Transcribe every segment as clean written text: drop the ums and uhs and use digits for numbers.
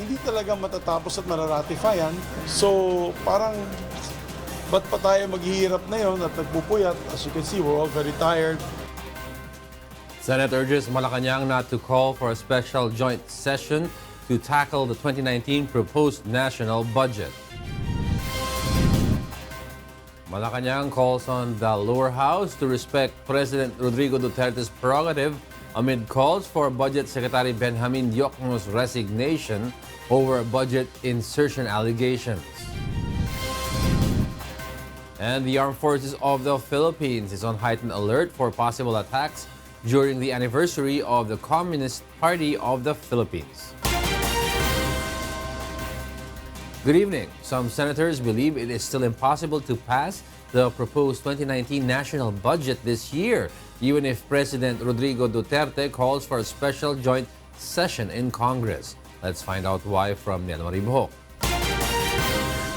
hindi talaga matatapos at mararatify yan. So parang ba't pa tayo maghihirap na yun at nagpupuyat? As you can see, we're all very tired. Senate urges Malacañang not to call for a special joint session to tackle the 2019 proposed national budget. Malacañang calls on the lower house to respect President Rodrigo Duterte's prerogative amid calls for Budget Secretary Benjamin Diokno's resignation over budget insertion allegations. And the Armed Forces of the Philippines is on heightened alert for possible attacks during the anniversary of the Communist Party of the Philippines. Good evening. Some senators believe it is still impossible to pass the proposed 2019 national budget this year, even if President Rodrigo Duterte calls for a special joint session in Congress. Let's find out why from Villamor-Camara.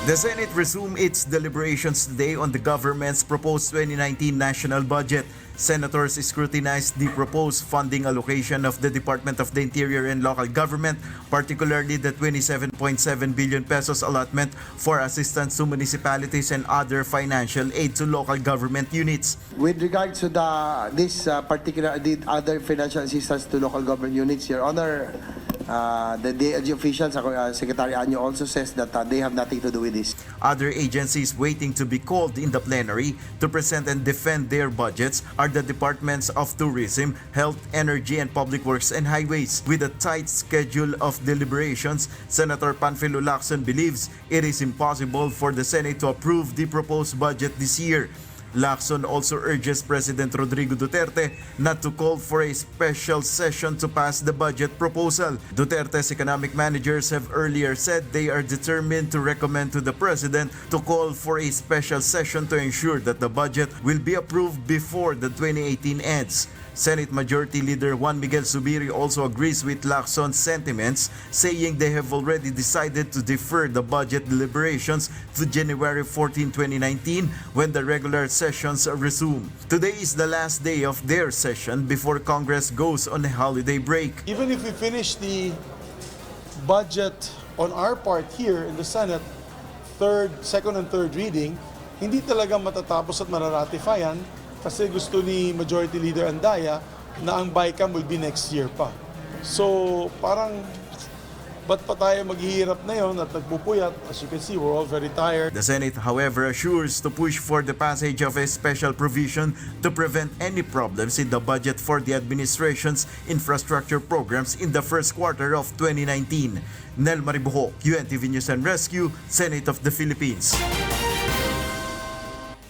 The Senate resumed its deliberations today on the government's proposed 2019 national budget. Senators scrutinized the proposed funding allocation of the Department of the Interior and Local Government, particularly the 27.7 billion pesos allotment for assistance to municipalities and other financial aid to local government units. With regards to the other financial assistance to local government units, Your Honor, the DLG officials, Secretary Anyo also says that they have nothing to do with this. Other agencies waiting to be called in the plenary to present and defend their budgets are the Departments of Tourism, Health, Energy, and Public Works and Highways. With a tight schedule of deliberations, Senator Panfilo Lacson believes it is impossible for the Senate to approve the proposed budget this year. Lacson also urges President Rodrigo Duterte not to call for a special session to pass the budget proposal. Duterte's economic managers have earlier said they are determined to recommend to the President to call for a special session to ensure that the budget will be approved before the 2018 ends. Senate Majority Leader Juan Miguel Zubiri also agrees with Lacson's sentiments, saying they have already decided to defer the budget deliberations to January 14, 2019 when the regular sessions resume. Today is the last day of their session before Congress goes on a holiday break. Even if we finish the budget on our part here in the Senate, second and third reading, hindi talaga matatapos at mararatify yan. Kasi gusto ni Majority Leader Andaya na ang BICAM will be next year pa. So parang ba't pa tayo maghihirap na yun at nagpupuyat? As you can see, we're all very tired. The Senate, however, assures to push for the passage of a special provision to prevent any problems in the budget for the administration's infrastructure programs in the first quarter of 2019. Nel Maribuho, UNTV News and Rescue, Senate of the Philippines.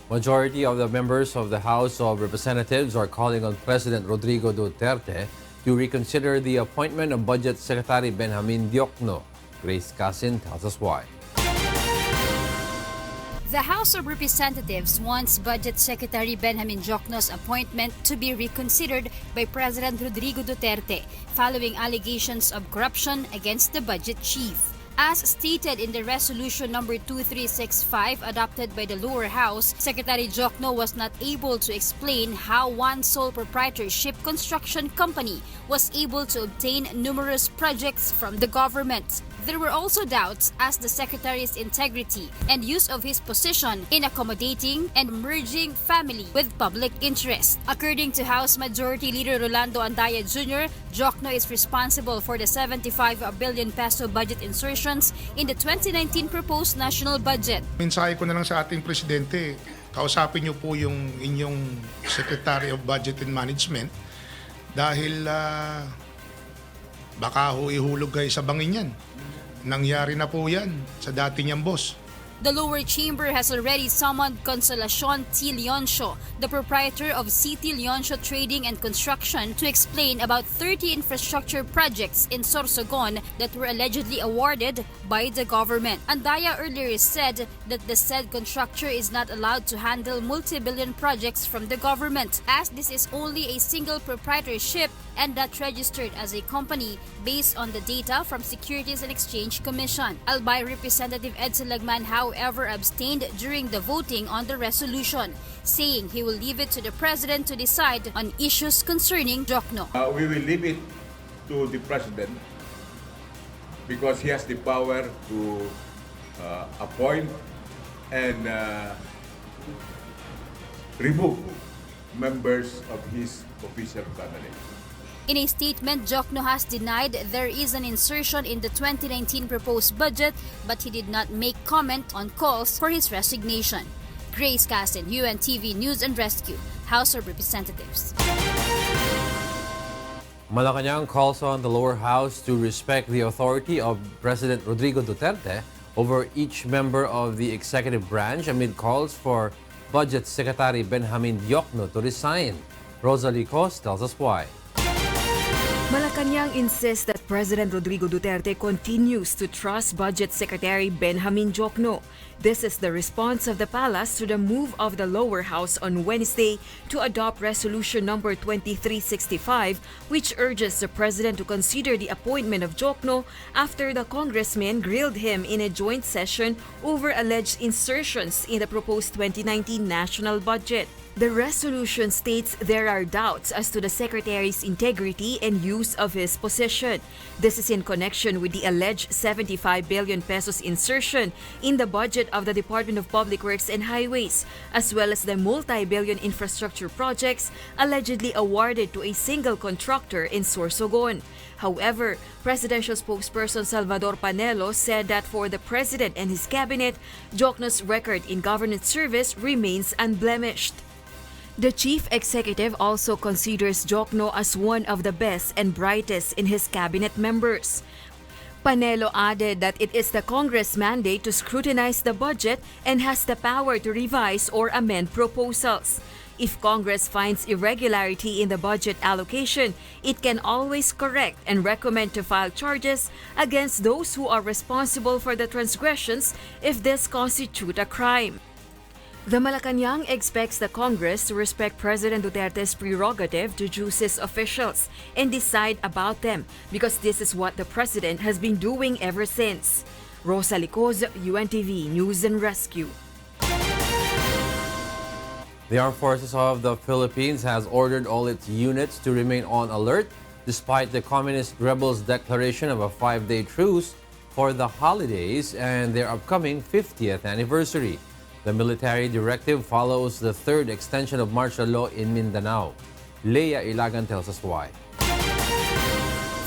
Majority of the members of the House of Representatives are calling on President Rodrigo Duterte to reconsider the appointment of Budget Secretary Benjamin Diokno. Grace Casin tells us why. The House of Representatives wants Budget Secretary Benjamin Diokno's appointment to be reconsidered by President Rodrigo Duterte following allegations of corruption against the budget chief. As stated in the resolution number 2365 adopted by the lower house, Secretary Diokno was not able to explain how one sole proprietorship construction company was able to obtain numerous projects from the government. There were also doubts as the Secretary's integrity and use of his position in accommodating and merging family with public interest. According to House Majority Leader Rolando Andaya Jr., Diokno is responsible for the 75 billion peso budget insertions in the 2019 proposed national budget. Mensahe ko na lang sa ating presidente, kausapin niyo po yung inyong Secretary of Budget and Management dahil baka ho ihulog kayo sa bangin yan. Nangyari na po yan sa dati niyang boss. The lower chamber has already summoned Consolacion T. Leoncio, the proprietor of CT Leoncio Trading and Construction, to explain about 30 infrastructure projects in Sorsogon that were allegedly awarded by the government. Andaya earlier said that the said contractor is not allowed to handle multi-billion projects from the government, as this is only a single proprietorship and not registered as a company based on the data from Securities and Exchange Commission. Albay Representative Edson Lagman, however, abstained during the voting on the resolution, saying he will leave it to the President to decide on issues concerning Diokno. We will leave it to the President because he has the power to appoint and remove members of his official cabinet. In a statement, Diokno has denied there is an insertion in the 2019 proposed budget, but he did not make comment on calls for his resignation. Grace Cassin, UNTV News and Rescue, House of Representatives. Malacañang calls on the lower house to respect the authority of President Rodrigo Duterte over each member of the executive branch amid calls for Budget Secretary Benjamin Diokno to resign. Rosalie Cos tells us why. Malacañang insists that President Rodrigo Duterte continues to trust Budget Secretary Benjamin Diokno. This is the response of the palace to the move of the lower house on Wednesday to adopt Resolution number 2365, which urges the president to consider the appointment of Diokno after the congressmen grilled him in a joint session over alleged insertions in the proposed 2019 national budget. The resolution states there are doubts as to the secretary's integrity and use of his position. This is in connection with the alleged 75 billion pesos insertion in the budget of the Department of Public Works and Highways, as well as the multi-billion infrastructure projects allegedly awarded to a single contractor in Sorsogon. However, presidential spokesperson Salvador Panelo said that for the president and his cabinet, Diokno's record in government service remains unblemished. The chief executive also considers Diokno as one of the best and brightest in his cabinet members. Panelo added that it is the Congress' mandate to scrutinize the budget and has the power to revise or amend proposals. If Congress finds irregularity in the budget allocation, it can always correct and recommend to file charges against those who are responsible for the transgressions if this constitute a crime. The Malacañang expects the Congress to respect President Duterte's prerogative to choose his officials and decide about them because this is what the president has been doing ever since. Rosalie Cos, UNTV News and Rescue. The Armed Forces of the Philippines has ordered all its units to remain on alert despite the Communist rebels' declaration of a 5-day truce for the holidays and their upcoming 50th anniversary. The military directive follows the third extension of martial law in Mindanao. Leia Ilagan tells us why.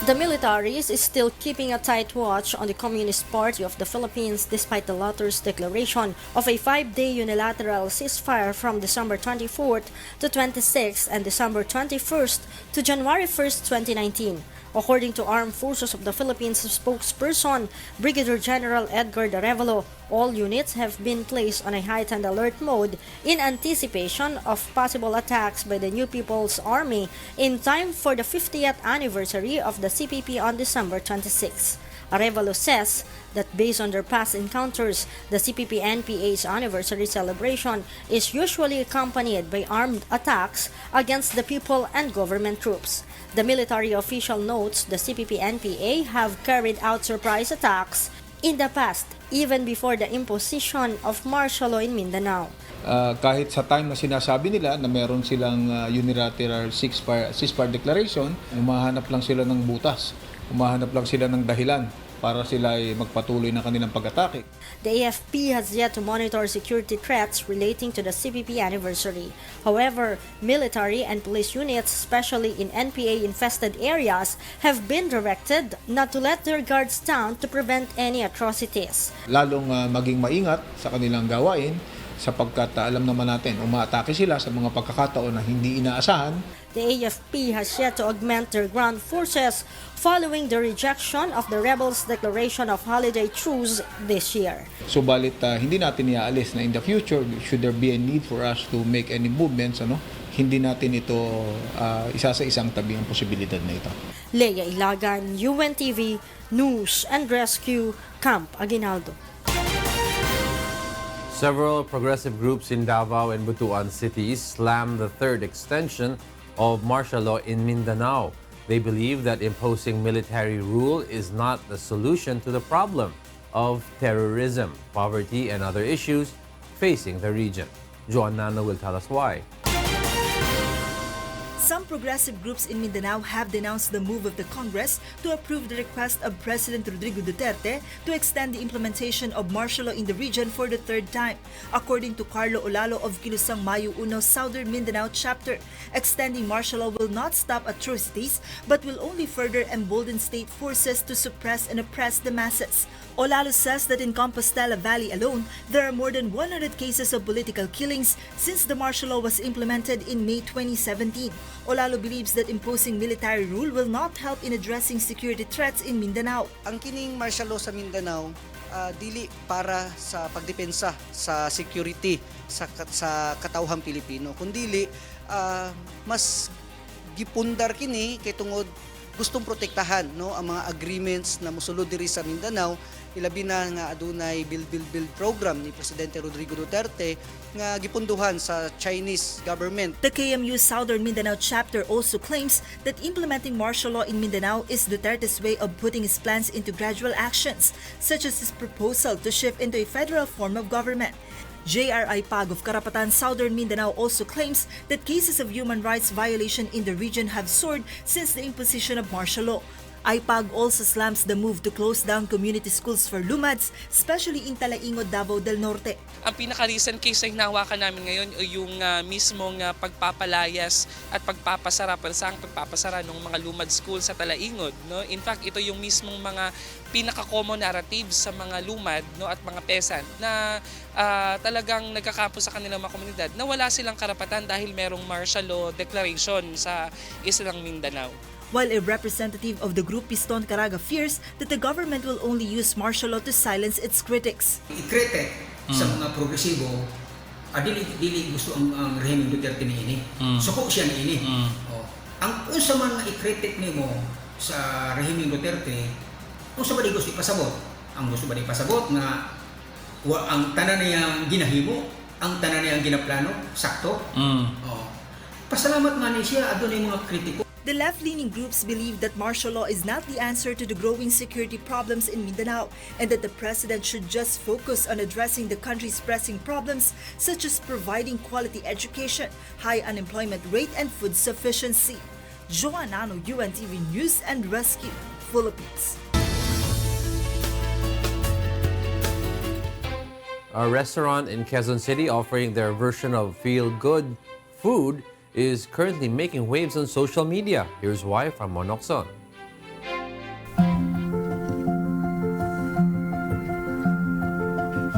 The military is still keeping a tight watch on the Communist Party of the Philippines despite the latter's declaration of a 5-day unilateral ceasefire from December 24th to 26th and December 21st to January 1st, 2019. According to Armed Forces of the Philippines spokesperson, Brigadier General Edgar Darevalo, all units have been placed on a heightened alert mode in anticipation of possible attacks by the New People's Army in time for the 50th anniversary of the CPP on December 26. Arevalo says that based on their past encounters, the CPP-NPA's anniversary celebration is usually accompanied by armed attacks against the people and government troops. The military official notes the CPP-NPA have carried out surprise attacks in the past, even before the imposition of martial law in Mindanao. Kahit sa time na sinasabi nila na meron silang unilateral ceasefire declaration, umahanap lang sila ng butas, umahanap lang sila ng dahilan para sila ay magpatuloy ng kanilang pag-atake. The AFP has yet to monitor security threats relating to the CPP anniversary. However, military and police units, especially in NPA-infested areas, have been directed not to let their guards down to prevent any atrocities. Lalong maging maingat sa kanilang gawain sapagkat alam naman natin, umaatake sila sa mga pagkakataon na hindi inaasahan. The AFP has yet to augment their ground forces following the rejection of the rebels' declaration of holiday truce this year. Subalit hindi natin iaalis na in the future, should there be a need for us to make any movements, hindi natin ito isa sa isang tabi ang posibilidad na ito. Leia Ilagan, UNTV, News and Rescue, Camp Aguinaldo. Several progressive groups in Davao and Butuan cities slammed the third extension of martial law in Mindanao. They believe that imposing military rule is not the solution to the problem of terrorism, poverty, and other issues facing the region. Joan Nano will tell us why. Some progressive groups in Mindanao have denounced the move of the Congress to approve the request of President Rodrigo Duterte to extend the implementation of martial law in the region for the third time. According to Carlo Olalo of Kilusang Mayo Uno Southern Mindanao Chapter, extending martial law will not stop atrocities but will only further embolden state forces to suppress and oppress the masses. Olalo says that in Compostela Valley alone, there are more than 100 cases of political killings since the martial law was implemented in May 2017. Olalo believes that imposing military rule will not help in addressing security threats in Mindanao. Ang kining martial law sa Mindanao, dili para sa pagdepensa sa security sa katawhang Pilipino, kundi mas gipundar kini kay tungod gustong protektahan ang mga agreements na mosulod diri sa Mindanao, ilabi na nga adunay build program ni Presidente Rodrigo Duterte nga gipunduhan sa Chinese government. The KMU Southern Mindanao chapter also claims that implementing martial law in Mindanao is Duterte's way of putting his plans into gradual actions, such as his proposal to shift into a federal form of government. JRI Pag of Karapatan Southern Mindanao also claims that cases of human rights violation in the region have soared since the imposition of martial law. IPAG also slams the move to close down community schools for Lumads, especially in Talaingod, Davao del Norte. Ang pinaka-recent case na hinahawakan namin ngayon ay yung mismong pagpapalayas at pagpapasara, pansang pagpapasara ng mga Lumad school sa Talaingod. No? In fact, ito yung mismong mga pinaka-common narratives sa mga Lumad at mga peasant na talagang nagkakapo sa kanilang mga komunidad na wala silang karapatan dahil merong martial law declaration sa islang Mindanao. While a representative of the group Piston Caraga fears that the government will only use martial law to silence its critics. I-critic sa mga progresibo, dili gusto ang rehimeng Duterte niini. Suko siya niini. Ang unsa man nga i-critic nimo sa rehimeng Duterte, unsa ba di gusto ipasabot? Ang gusto ba di ipasabot nga ang tanan niyang ginahimo, ang tanan niyang ginaplano, sakto? Pasalamat man siya adunay mga kritiko. The left-leaning groups believe that martial law is not the answer to the growing security problems in Mindanao and that the president should just focus on addressing the country's pressing problems such as providing quality education, high unemployment rate, and food sufficiency. Joanano, UNTV News and Rescue, Philippines. A restaurant in Quezon City offering their version of feel-good food is currently making waves on social media. Here's why from Monokson.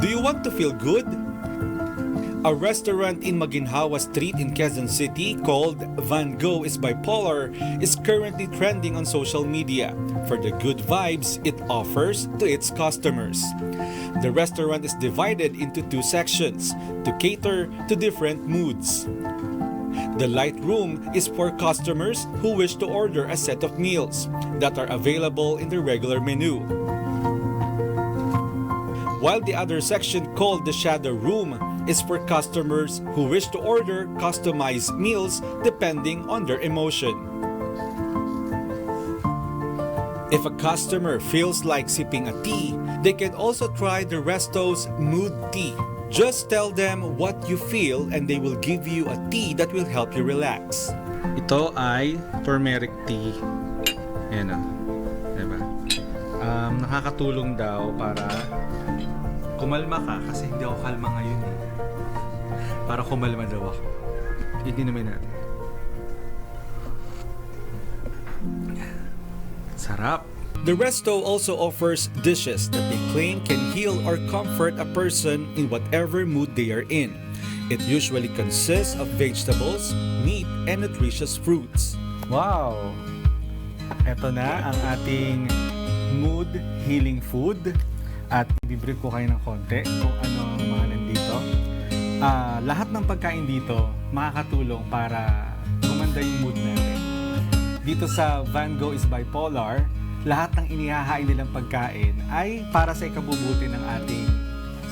Do you want to feel good? A restaurant in Maginhawa Street in Quezon City called Van Gogh is Bipolar is currently trending on social media for the good vibes it offers to its customers. The restaurant is divided into two sections to cater to different moods. The light room is for customers who wish to order a set of meals that are available in the regular menu. While the other section called the shadow room is for customers who wish to order customized meals depending on their emotion. If a customer feels like sipping a tea, they can also try the resto's mood tea. Just tell them what you feel and they will give you a tea that will help you relax. Ito ay turmeric tea. Ayan o. Diba? Nakakatulong daw para kumalma ka kasi hindi ako kalma ngayon eh. Para kumalma daw ako. Idinumin natin. Sarap. The resto also offers dishes that they claim can heal or comfort a person in whatever mood they are in. It usually consists of vegetables, meat, and nutritious fruits. Wow! Ito na ang ating mood healing food. At ibibrief ko kayo ng konti kung ano ang mga nandito. Lahat ng pagkain dito makakatulong para gumanda yung mood natin. Dito sa Van Gogh is Bipolar, lahat ng inihahain nilang pagkain ay para sa ikabubuti ng ating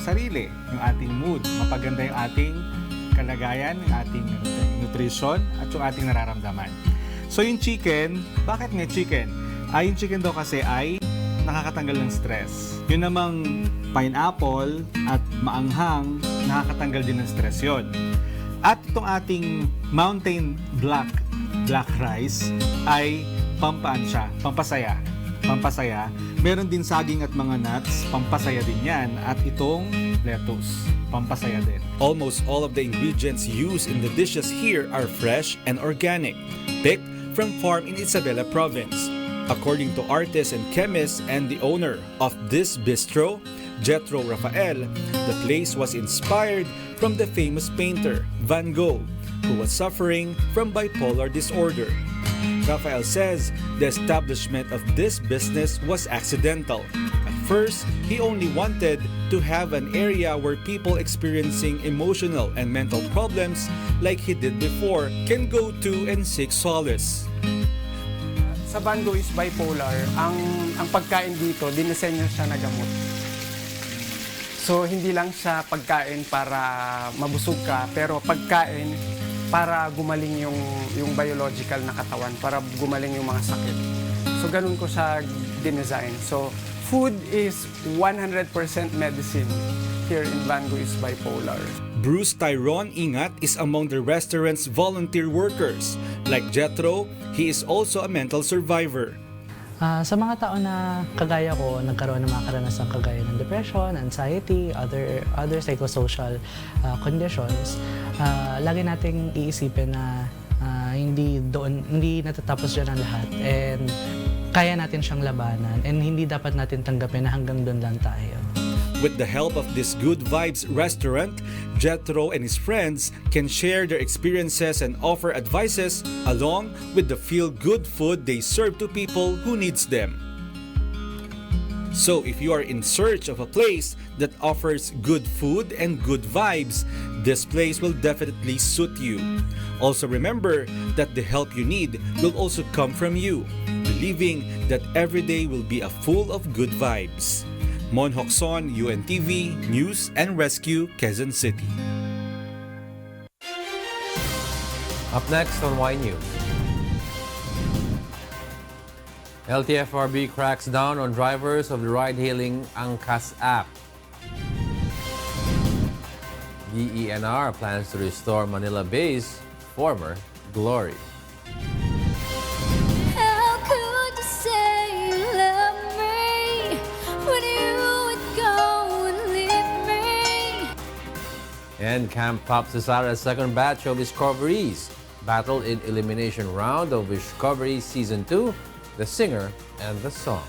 sarili, yung ating mood, mapaganda yung ating kalagayan, yung ating nutrition, at yung ating nararamdaman. So yung chicken, bakit nga chicken? Yung chicken daw kasi ay nakakatanggal ng stress. Yun namang pineapple at maanghang, nakakatanggal din ng stress yon. At itong ating mountain black black rice ay pampasaya. Meron din saging at mga nuts, pampasaya din yan. At itong lettuce, pampasaya din. Almost all of the ingredients used in the dishes here are fresh and organic, picked from farm in Isabela province. According to artist and chemist and the owner of this bistro, Jethro Rafael, the place was inspired from the famous painter Van Gogh, who was suffering from bipolar disorder. Rafael says the establishment of this business was accidental. At first, he only wanted to have an area where people experiencing emotional and mental problems like he did before can go to and seek solace. Sa Van Gogh is bipolar, ang pagkain dito, dinisenyo siya na gamot. So, hindi lang siya pagkain para mabusog ka, pero pagkain para gumaling yung biological na katawan, para gumaling yung mga sakit. So, ganun ko siya dinesign. So, food is 100% medicine here in Van Gogh is bipolar. Bruce Tyrone Ingat is among the restaurant's volunteer workers. Like Jethro, he is also a mental survivor. Sa mga tao na kagaya ko, nagkaroon ng mga karanasan kagaya ng depression, anxiety, other psychosocial conditions, lagi nating iisipin na hindi natatapos dyan ang lahat and kaya natin siyang labanan and hindi dapat natin tanggapin na hanggang doon lang tayo. With the help of this Good Vibes restaurant, Jethro and his friends can share their experiences and offer advices along with the feel-good food they serve to people who needs them. So if you are in search of a place that offers good food and good vibes, this place will definitely suit you. Also remember that the help you need will also come from you, believing that every day will be full of good vibes. Mon Hokson, UNTV, News and Rescue, Quezon City. Up next on Y News. LTFRB cracks down on drivers of the ride-hailing Angkas app. DENR plans to restore Manila Bay's former glory. And Camp Pop Cesara's second batch of Discoveries battle in elimination round of Discovery Season 2, The Singer and the Song.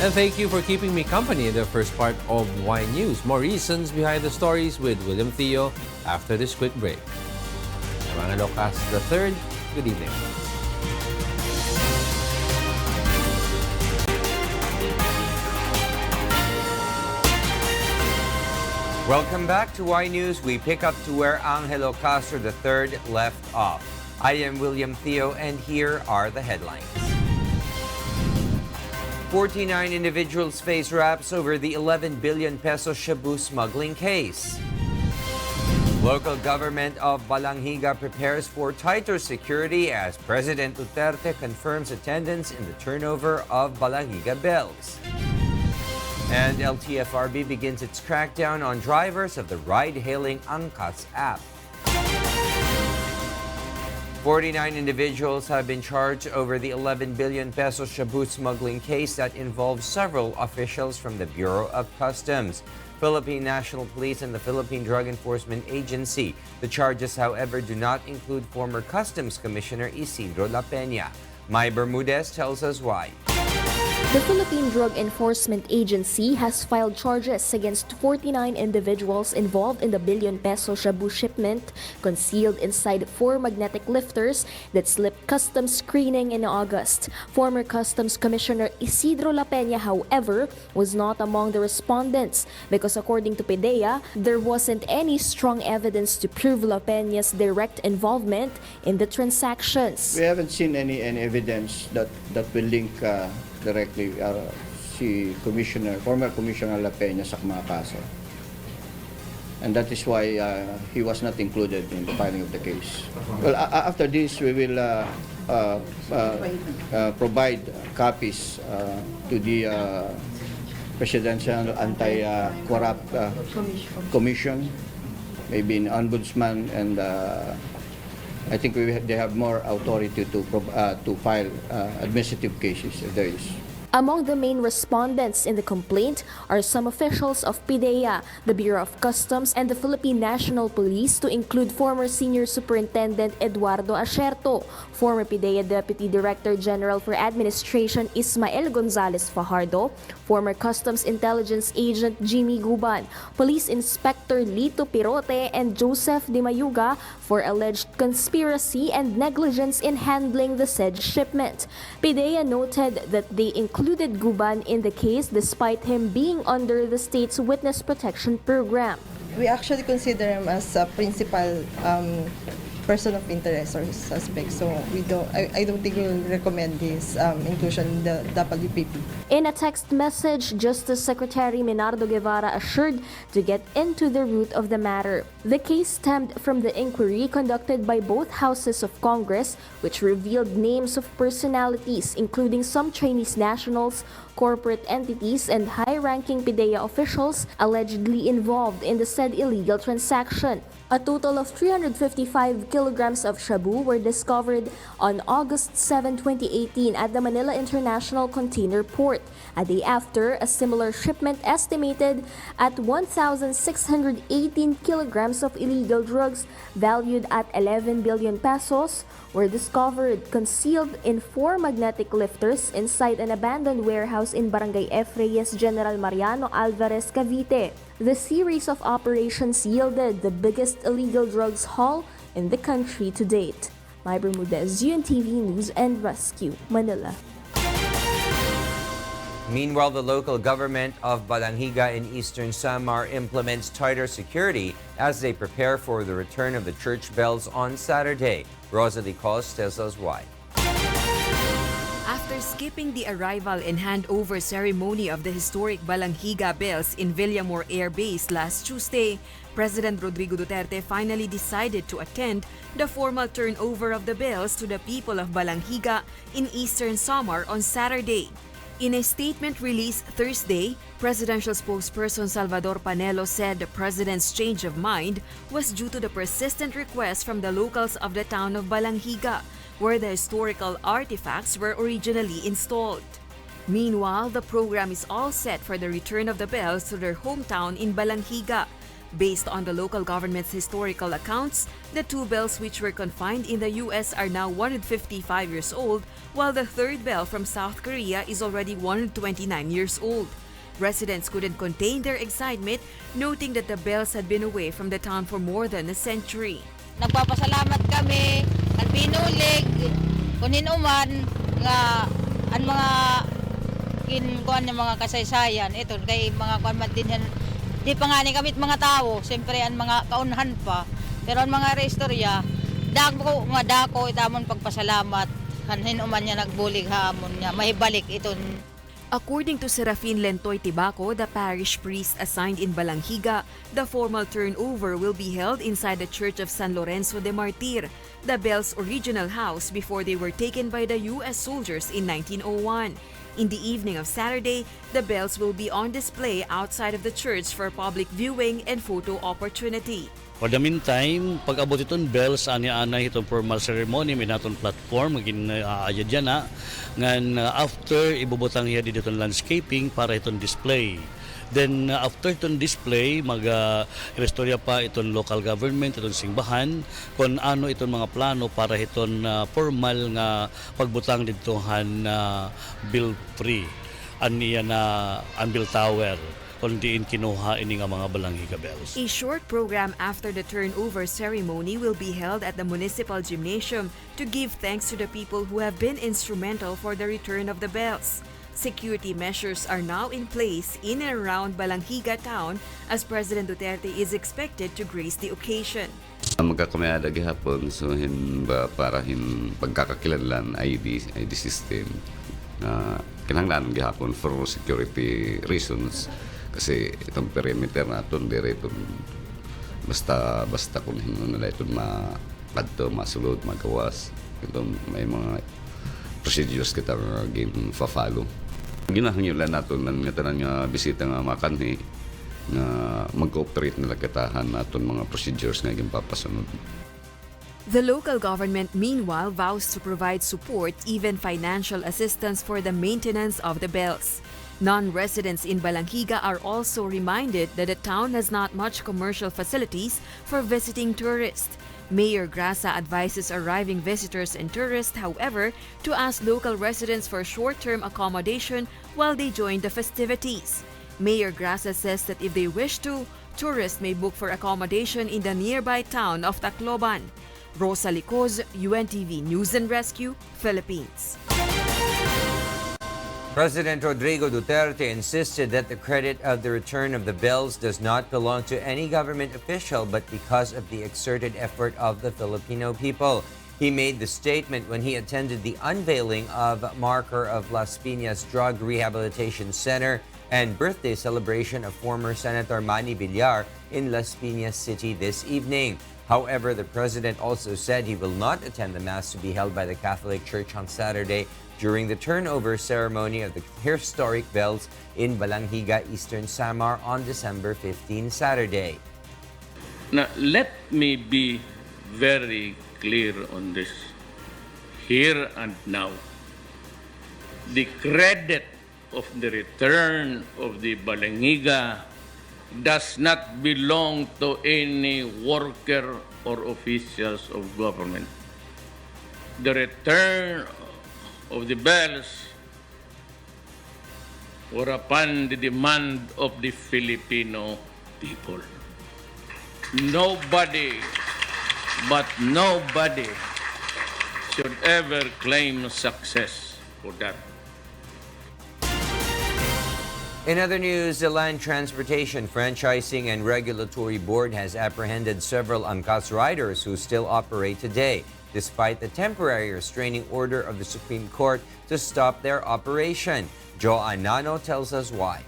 And thank you for keeping me company in the first part of Y News. More reasons behind the stories with William Thio after this quick break. I'm Angelo Castro III. Good evening. Welcome back to Y News. We pick up to where Angelo Castro III left off. I am William Thio, and here are the headlines. 49 individuals face raps over the 11 billion peso Shabu smuggling case. Local government of Balanghiga prepares for tighter security as President Duterte confirms attendance in the turnover of Balanghiga bells. And LTFRB begins its crackdown on drivers of the ride-hailing Angkas app. 49 individuals have been charged over the 11 billion peso Shabu smuggling case that involves several officials from the Bureau of Customs, Philippine National Police, and the Philippine Drug Enforcement Agency. The charges, however, do not include former Customs Commissioner Isidro La Peña. Mai Bermudez tells us why. The Philippine Drug Enforcement Agency has filed charges against 49 individuals involved in the billion-peso Shabu shipment concealed inside 4 magnetic lifters that slipped customs screening in August. Former Customs Commissioner Isidro La Peña, however, was not among the respondents because according to PDEA, there wasn't any strong evidence to prove La Peña's direct involvement in the transactions. We haven't seen any evidence that will link directly si former Commissioner La Peña sa mga kaso. And that is why he was not included in the filing of the case. Well, after this, we will provide copies to the Presidential Anti-Corrupt Commission, maybe an ombudsman and I think they have more authority to file administrative cases if there is. Among the main respondents in the complaint are some officials of PIDEA, the Bureau of Customs, and the Philippine National Police, to include former Senior Superintendent Eduardo Asierto, former PIDEA Deputy Director General for Administration Ismael Gonzalez Fajardo, former Customs Intelligence Agent Jimmy Guban, Police Inspector Lito Pirote, and Joseph De Mayuga for alleged conspiracy and negligence in handling the said shipment. PIDEA noted that they included Guban in the case despite him being under the state's witness protection program. We actually consider him as a principal person of interest or suspect. So I don't think we'll recommend his inclusion in the WPP. In a text message, Justice Secretary Menardo Guevara assured to get into the root of the matter. The case stemmed from the inquiry conducted by both houses of Congress, which revealed names of personalities including some Chinese nationals, corporate entities, and high-ranking PIDEA officials allegedly involved in the said illegal transaction. A total of 355 kilograms of shabu were discovered on August 7, 2018 at the Manila International Container Port. A day after, a similar shipment estimated at 1,618 kilograms of illegal drugs valued at 11 billion pesos were discovered concealed in 4 magnetic lifters inside an abandoned warehouse in Barangay F. Reyes, General Mariano Alvarez, Cavite. The series of operations yielded the biggest illegal drugs haul in the country to date. My Bermudez, UNTV News and Rescue, Manila. Meanwhile, the local government of Balanghiga in eastern Samar implements tighter security as they prepare for the return of the church bells on Saturday. Rosalie Cos tells us why. After skipping the arrival and handover ceremony of the historic Balanghiga bells in Villamor Air Base last Tuesday, President Rodrigo Duterte finally decided to attend the formal turnover of the bells to the people of Balanghiga in eastern Samar on Saturday. In a statement released Thursday, presidential spokesperson Salvador Panelo said the president's change of mind was due to the persistent request from the locals of the town of Balanghiga, where the historical artifacts were originally installed. Meanwhile, the program is all set for the return of the bells to their hometown in Balanghiga. Based on the local government's historical accounts, the 2 bells which were confined in the U.S. are now 155 years old, while the 3rd bell from South Korea is already 129 years old. Residents couldn't contain their excitement, noting that the bells had been away from the town for more than a century. Nagpapasalamat kami, pinulig, kunin uman nga ang mga kinkuan ng mga kasaysayan. Ito kay mga kuan din di pa nga ni kamit mga tao, siyempre ang mga kaunahan pa. Pero ang mga restorya, dako itamon pagpasalamat. Kanhin uman niya nagbulig haamon niya, mahibalik ito. According to Serafin Lentoy Tibaco, the parish priest assigned in Balanghiga, the formal turnover will be held inside the Church of San Lorenzo de Martir, the bell's original house before they were taken by the U.S. soldiers in 1901. In the evening of Saturday, the bells will be on display outside of the church for public viewing and photo opportunity. For the meantime, pag-abot itong bells, ani-anay itong formal ceremony, may natong platform, maging aayad yan na. Ngan after, ibubutang iya dito itong landscaping para itong display. Then after itong display, mag-restorya pa itong local government, itong simbahan, kung ano itong mga plano para itong formal nga pagbutang ditohan bill free. Aniya na Anvil Tower. Kundiin kinuha ini nga mga Balanghiga bells. A short program after the turnover ceremony will be held at the Municipal Gymnasium to give thanks to the people who have been instrumental for the return of the bells. Security measures are now in place in and around Balanghiga town as President Duterte is expected to grace the occasion. Magkakamaya gihapon so para pagkakakilanlan ID system na kinahanglan gihapon for security reasons. Kasi itong perimeter natin, dire itong basta kung hindi nila itong makadto, masulod, magawas. Itong may mga procedures kita gin-follow. Ginahangyolan natin nga tanan nga bisita nga makanhi nga mag-cooperate nila kitahan natin mga procedures nga gin-papasunod. The local government, meanwhile, vows to provide support, even financial assistance for the maintenance of the bells. Non-residents in Balanghiga are also reminded that the town has not much commercial facilities for visiting tourists. Mayor Grasa advises arriving visitors and tourists, however, to ask local residents for short-term accommodation while they join the festivities. Mayor Grasa says that if they wish to, tourists may book for accommodation in the nearby town of Tacloban. Rosa Licoz, UNTV News and Rescue, Philippines. President Rodrigo Duterte insisted that the credit of the return of the bells does not belong to any government official but because of the exerted effort of the Filipino people. He made the statement when he attended the unveiling of marker of Las Piñas Drug Rehabilitation Center and birthday celebration of former Senator Manny Villar in Las Piñas City this evening. However, the president also said he will not attend the mass to be held by the Catholic Church on Saturday during the turnover ceremony of the historic bells in Balanghiga, Eastern Samar on December 15, Saturday. Now, let me be very clear on this. Here and now, the credit of the return of the Balanghiga does not belong to any worker or officials of government. The return of the bells were upon the demand of the Filipino people. Nobody should ever claim success for that. In other news, the Land Transportation Franchising and Regulatory Board has apprehended several angkas riders who still operate today, despite the temporary restraining order of the Supreme Court to stop their operation. Joan Nano tells us why.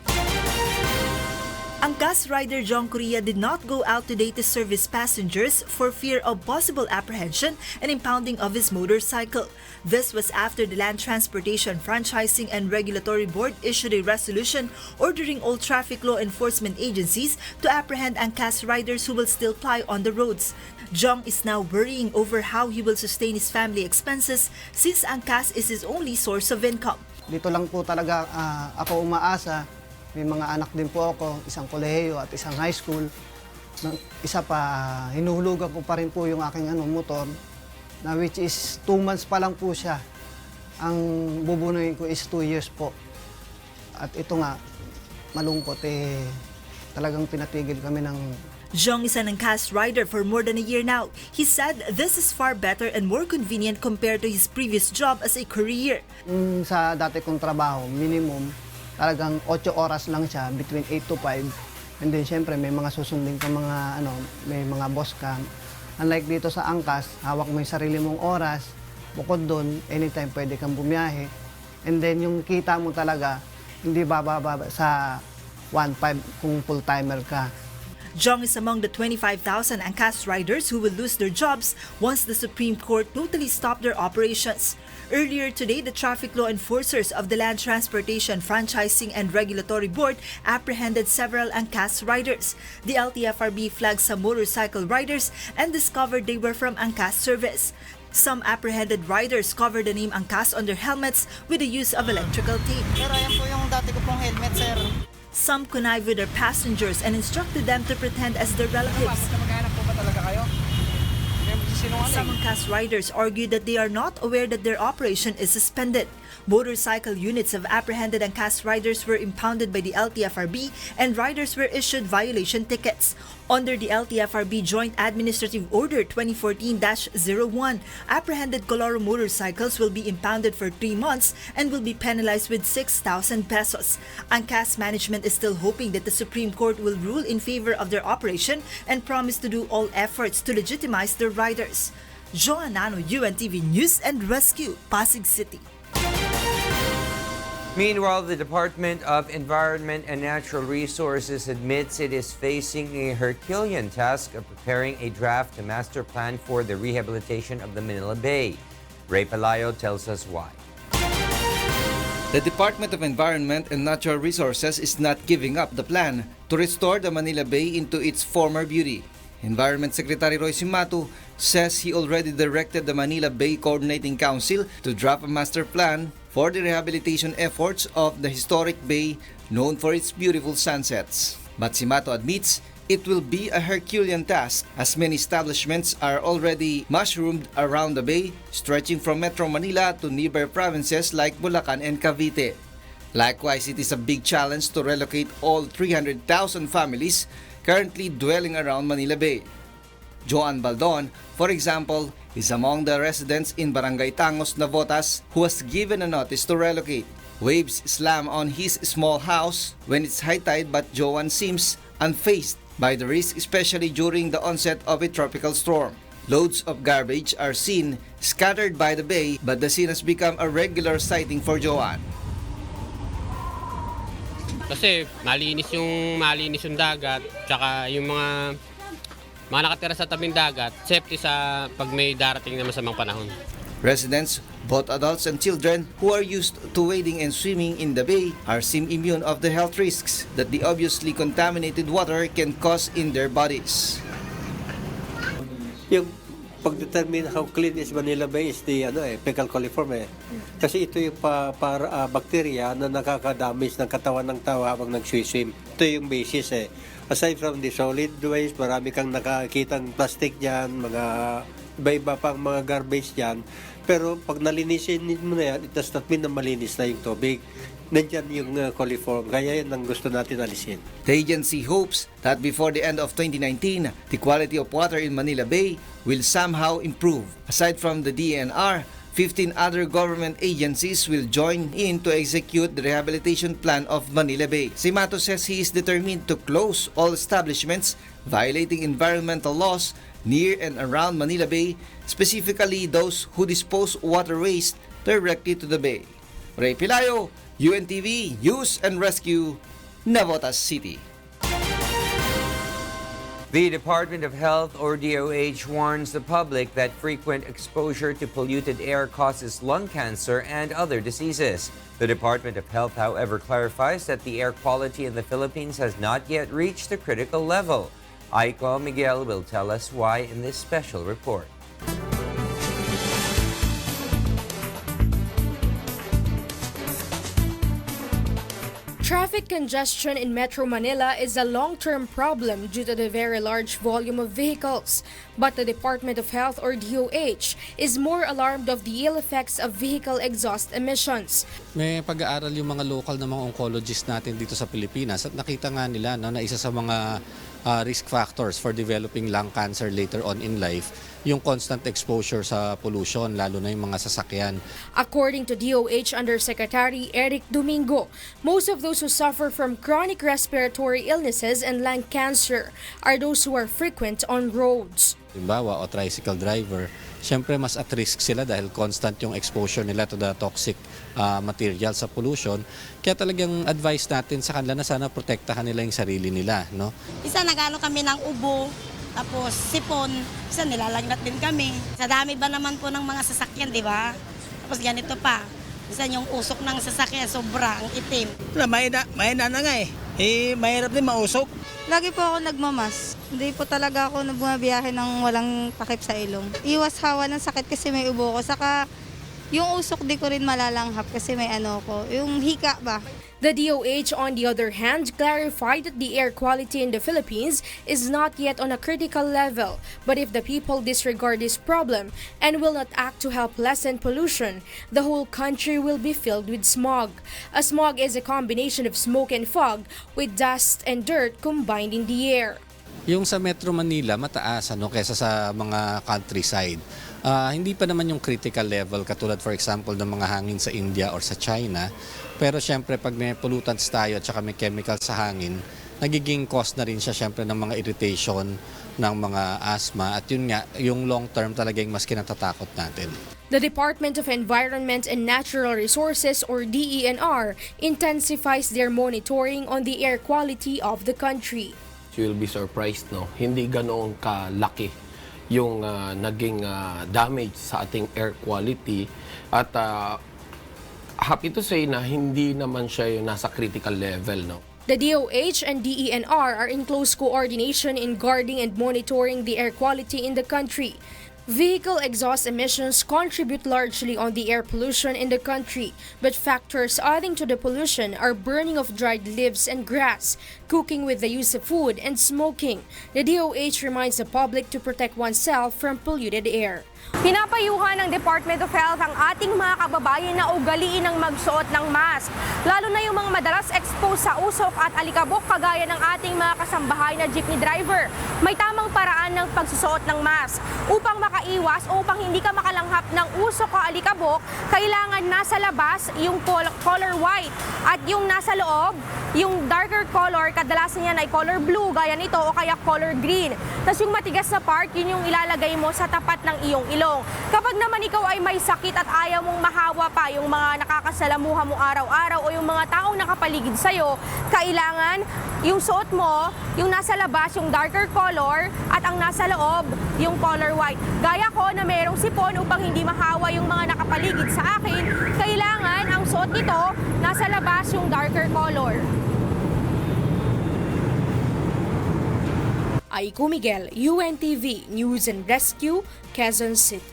Angkas rider John Korea did not go out today to service passengers for fear of possible apprehension and impounding of his motorcycle. This was after the Land Transportation Franchising and Regulatory Board issued a resolution ordering all traffic law enforcement agencies to apprehend angkas riders who will still ply on the roads. Jong is now worrying over how he will sustain his family expenses since angkas is his only source of income. Dito lang po talaga ako umaasa. May mga anak din po ako, isang kolehiyo at isang high school. Isa pa, hinuhulugan ko pa rin po yung aking motor, na which is 2 months pa lang po siya. Ang bubunuin ko is 2 years po. At ito nga, malungkot talagang pinatigil kami ng... Jong is an angkas rider for more than a year now. He said this is far better and more convenient compared to his previous job as a courier. Sa dati kong trabaho, minimum, talagang 8 oras lang siya, between 8 to 5. And then, syempre, may mga susundin ka mga, may mga boss ka. Unlike dito sa angkas, hawak mo yung sarili mong oras. Bukod doon, anytime pwede kang bumiyahe. And then, yung kita mo talaga, hindi bababa sa 1.5 kung full-timer ka. Jong is among the 25,000 angkas riders who will lose their jobs once the Supreme Court totally stopped their operations. Earlier today, the traffic law enforcers of the Land Transportation Franchising and Regulatory Board apprehended several angkas riders. The LTFRB flagged some motorcycle riders and discovered they were from angkas service. Some apprehended riders covered the name angkas on their helmets with the use of electrical tape. Pero ayan po yung dati ko pong helmet, sir. Some connived with their passengers and instructed them to pretend as their relatives. Kamag-anak po ba talaga kayo? Some angkas riders argued that they are not aware that their operation is suspended. Motorcycle units of apprehended angkas riders were impounded by the LTFRB and riders were issued violation tickets. Under the LTFRB Joint Administrative Order 2014-01, apprehended Coloro motorcycles will be impounded for 3 months and will be penalized with 6,000 pesos. Angkas management is still hoping that the Supreme Court will rule in favor of their operation and promise to do all efforts to legitimize their riders. Joan Nano, UNTV News and Rescue, Pasig City. Meanwhile, the Department of Environment and Natural Resources admits it is facing a Herculean task of preparing a draft to master plan for the rehabilitation of the Manila Bay. Ray Palayo tells us why. The Department of Environment and Natural Resources is not giving up the plan to restore the Manila Bay into its former beauty. Environment Secretary Roy Simatu says he already directed the Manila Bay Coordinating Council to draft a master plan for the rehabilitation efforts of the historic bay known for its beautiful sunsets. But si Mato admits it will be a Herculean task as many establishments are already mushroomed around the bay, stretching from Metro Manila to nearby provinces like Bulacan and Cavite. Likewise, it is a big challenge to relocate all 300,000 families currently dwelling around Manila Bay. Joan Baldon, for example, is among the residents in Barangay Tangos, Navotas who was given a notice to relocate. Waves slam on his small house when it's high tide, but Joan seems unfazed by the risk, especially during the onset of a tropical storm. Loads of garbage are seen scattered by the bay, but the scene has become a regular sighting for Joan. Kasi malinis yung dagat, tsaka yung mga nakatira sa tabing dagat, safety sa pag may darating na masamang panahon. Residents, both adults and children who are used to wading and swimming in the bay are seem immune of the health risks that the obviously contaminated water can cause in their bodies. Yung pag-determine how clean is Manila Bay is the fecal coliform Kasi ito yung bacteria na nakaka-damage ng katawan ng tao habang nag-swim. Ito yung basis Aside from the solid waste, marami kang nakakitang plastic dyan, mga iba-iba pang mga garbage dyan. Pero pag nalinisin mo na yan, it does not mean na malinis na yung tubig. Nandyan yung coliform, kaya yan ang gusto natin alisin. The agency hopes that before the end of 2019, the quality of water in Manila Bay will somehow improve. Aside from the DENR, 15 other government agencies will join in to execute the rehabilitation plan of Manila Bay. Si Mato says he is determined to close all establishments violating environmental laws near and around Manila Bay, specifically those who dispose water waste directly to the bay. Ray Pilayo, UNTV News and Rescue, Navotas City. The Department of Health, or DOH, warns the public that frequent exposure to polluted air causes lung cancer and other diseases. The Department of Health, however, clarifies that the air quality in the Philippines has not yet reached the critical level. Aiko Miguel will tell us why in this special report. Traffic congestion in Metro Manila is a long-term problem due to the very large volume of vehicles. But the Department of Health, or DOH, is more alarmed of the ill effects of vehicle exhaust emissions. May pag-aaral yung mga local na mga oncologists natin dito sa Pilipinas at nakita nga nila na isa sa mga risk factors for developing lung cancer later on in life yung constant exposure sa pollution, lalo na yung mga sasakyan. According to DOH Undersecretary Eric Domingo, most of those who suffer from chronic respiratory illnesses and lung cancer are those who are frequent on roads. Halimbawa, o tricycle driver, syempre mas at risk sila dahil constant yung exposure nila to the toxic material sa pollution. Kaya talagang advice natin sa kanila na sana protektahan nila yung sarili nila. No? Isa nagano kami ng ubo, tapos sipon, isa nilalagrat din kami. Sa dami ba naman po ng mga sasakyan, di ba? Tapos ganito pa, isa yung usok ng sasakyan, sobra, ang itim. Mahina na nga mahirap din mausok. Lagi po ako nagmamas. Hindi po talaga ako bumabiyahe ng walang takip sa ilong. Iwas hawa ng sakit kasi may ubo ko. Saka yung usok di ko rin malalanghap kasi may ko, yung hika ba. The DOH, on the other hand, clarified that the air quality in the Philippines is not yet on a critical level. But if the people disregard this problem and will not act to help lessen pollution, the whole country will be filled with smog. A smog is a combination of smoke and fog with dust and dirt combined in the air. Yung sa Metro Manila, mataas kesa sa mga countryside. Hindi pa naman yung critical level katulad for example ng mga hangin sa India or sa China. Pero syempre pag may pollutants tayo at saka may chemical sa hangin, nagiging cause na rin siya syempre ng mga irritation, ng mga asthma. At yun nga, yung long term talaga yung mas kinatatakot natin. The Department of Environment and Natural Resources, or DENR, intensifies their monitoring on the air quality of the country. You will be surprised, no? Hindi ganoon kalaki yung naging damage sa ating air quality at happy to say na hindi naman siya yung nasa critical level, no? The DOH and DENR are in close coordination in guarding and monitoring the air quality in the country. Vehicle exhaust emissions contribute largely on the air pollution in the country, but factors adding to the pollution are burning of dried leaves and grass, cooking with the use of food, and smoking. The DOH reminds the public to protect oneself from polluted air. Pinapayuhan ng Department of Health ang ating mga kababayan na ugaliin ng magsuot ng mask, lalo na yung mga madalas expose sa usok at alikabok kagaya ng ating mga kasambahay na jeepney driver. May tamang paraan ng pagsusuot ng mask. Upang makaiwas o upang hindi ka makalanghap ng usok o alikabok, kailangan nasa labas yung color white at yung nasa loob, yung darker color, kadalasan yan ay color blue gaya nito o kaya color green. Tapos yung matigas na part, yun yung ilalagay mo sa tapat ng iyong ilong. Kapag naman ikaw ay may sakit at ayaw mong mahawa pa yung mga nakakasalamuha mo araw-araw o yung mga taong nakapaligid sa'yo, kailangan yung suot mo, yung nasa labas, yung darker color at ang nasa loob, yung color white. Gaya ko na mayroong sipon upang hindi mahawa yung mga nakapaligid sa akin, kailangan ang suot nito, nasa labas yung darker color. Aiko Miguel, UNTV News and Rescue, Quezon City.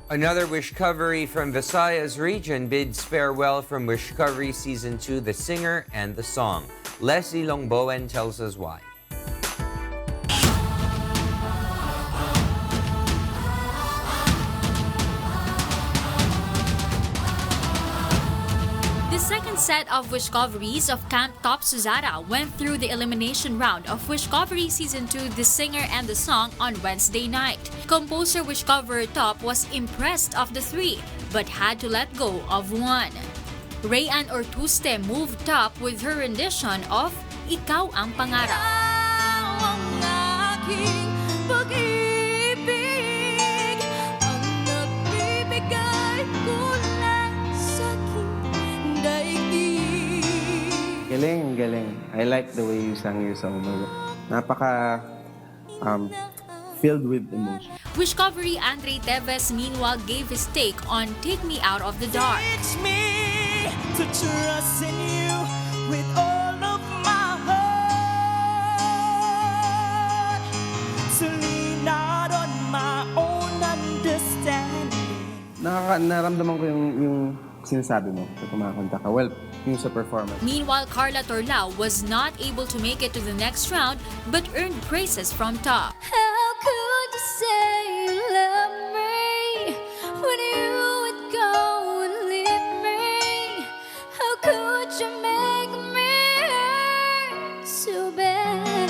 Another Wishcovery from Visayas region bids farewell from Wishcovery Season 2, The Singer and the Song. Leslie Longbowen tells us why. The second set of Wishcoveries of Camp Top Suzara went through the elimination round of Wishcovery Season 2, The Singer and the Song on Wednesday night. Composer Wishcoverer Top was impressed of the three, but had to let go of one. Rheena Ortuste moved top with her rendition of Ikaw ang Pangarap. Galing. I like the way you sang your song. Napaka filled with emotion. Wishcovery Andre Teves meanwhile gave his take on Take Me Out of the Dark. Teach me to trust in you with all of my heart, to lean not on my own understanding. Naramdaman ko yung sinasabi mo sa kumakanta ka. Well, yung sa performance. Meanwhile, Carla Torlao was not able to make it to the next round but earned praises from Top. How could you say you love me when you would go and leave me? How could you make me hurt so bad?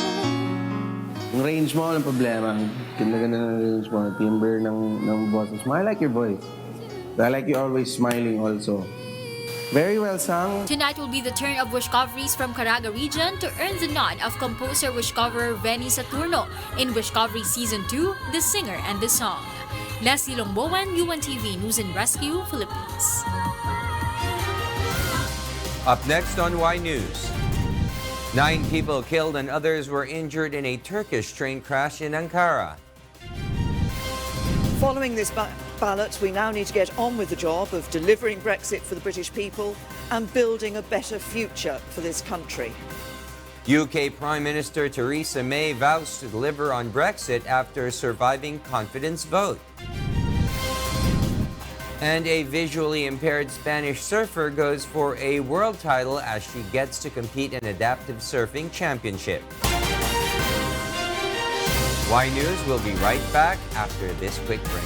Yung range mo, walang problema. Ganda-ganda ng range mo, timbre ng boses mo. I like your voice. I like you always smiling also. Very well sung. Tonight will be the turn of Wishcoveries from Caraga region to earn the nod of composer Wishcoverer Benny Saturno in Wishcovery Season 2, The Singer and the Song. Leslie Longbowen, UNTV News and Rescue, Philippines. Up next on Y News. 9 people killed and others were injured in a Turkish train crash in Ankara. Following this ballot, we now need to get on with the job of delivering Brexit for the British people and building a better future for this country. UK Prime Minister Theresa May vows to deliver on Brexit after surviving confidence vote. And a visually impaired Spanish surfer goes for a world title as she gets to compete in adaptive surfing championship. Y News will be right back after this quick break.